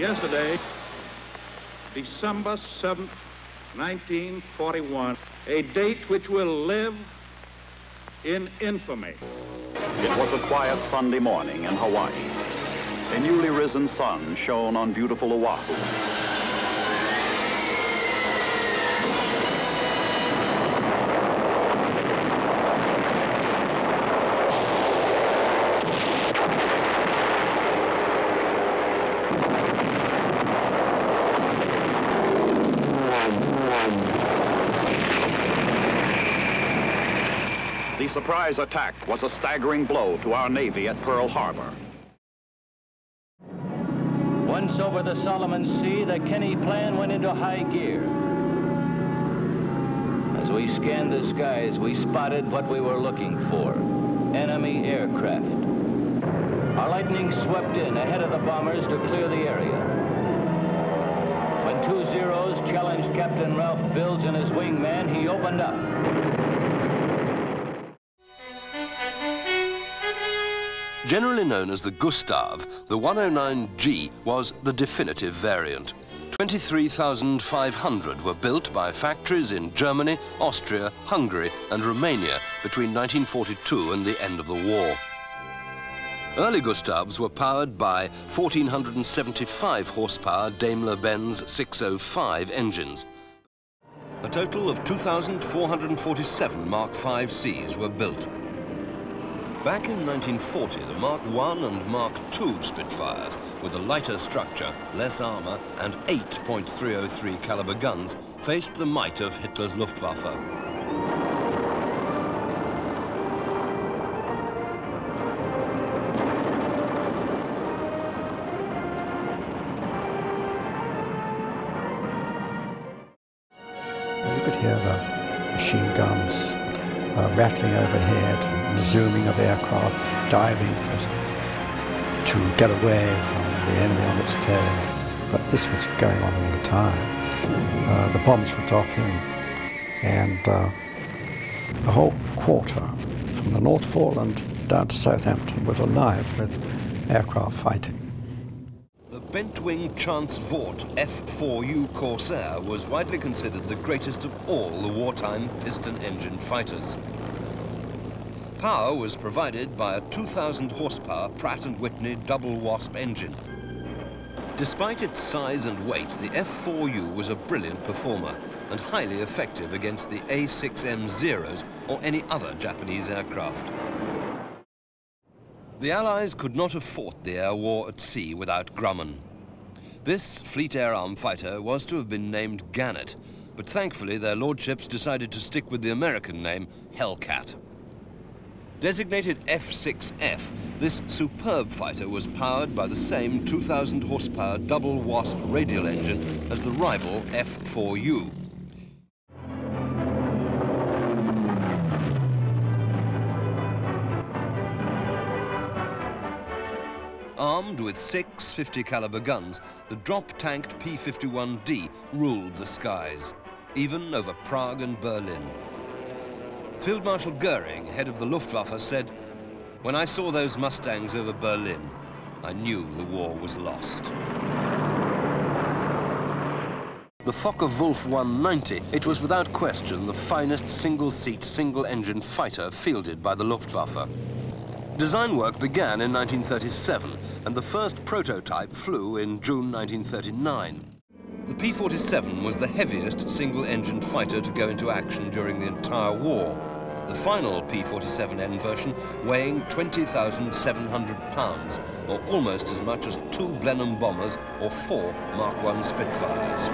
yesterday, December 7th, 1941, a date which will live in infamy. It was a quiet Sunday morning in Hawaii. A newly risen sun shone on beautiful Oahu. The surprise attack was a staggering blow to our Navy at Pearl Harbor. Once over the Solomon Sea, the Kenny plan went into high gear. As we scanned the skies, we spotted what we were looking for: enemy aircraft. Our Lightning swept in ahead of the bombers to clear the area. When 2 Zeros challenged Captain Ralph Bills and his wingman, he opened up. Generally known as the Gustav, the 109G was the definitive variant. 23,500 were built by factories in Germany, Austria, Hungary and Romania between 1942 and the end of the war. Early Gustavs were powered by 1,475 horsepower Daimler-Benz 605 engines. A total of 2,447 Mark V Cs were built. Back in 1940, the Mark I and Mark II Spitfires, with a lighter structure, less armor, and 8.303 caliber guns, faced the might of Hitler's Luftwaffe. You could hear the machine guns rattling overhead, the zooming of aircraft, diving to get away from the enemy on its tail. But this was going on all the time. The bombs were dropping, and the whole quarter, from the North Foreland down to Southampton, was alive with aircraft fighting. The bent-wing Chance Vought F4U Corsair was widely considered the greatest of all the wartime piston-engine fighters. Power was provided by a 2,000 horsepower Pratt & Whitney double Wasp engine. Despite its size and weight, the F4U was a brilliant performer and highly effective against the A6M Zeros or any other Japanese aircraft. The Allies could not have fought the air war at sea without Grumman. This Fleet Air Arm fighter was to have been named Gannet, but thankfully their lordships decided to stick with the American name Hellcat. Designated F6F, this superb fighter was powered by the same 2,000 horsepower double Wasp radial engine as the rival F4U. Armed with 6 50 caliber guns, the drop-tanked P-51D ruled the skies, even over Prague and Berlin. Field Marshal Goering, head of the Luftwaffe, said, "When I saw those Mustangs over Berlin, I knew the war was lost." The Focke-Wulf 190, it was without question the finest single-seat, single-engine fighter fielded by the Luftwaffe. Design work began in 1937, and the first prototype flew in June 1939. The P-47 was the heaviest single-engined fighter to go into action during the entire war. The final P-47N version weighing 20,700 pounds, or almost as much as 2 Blenheim bombers or 4 Mark I Spitfires.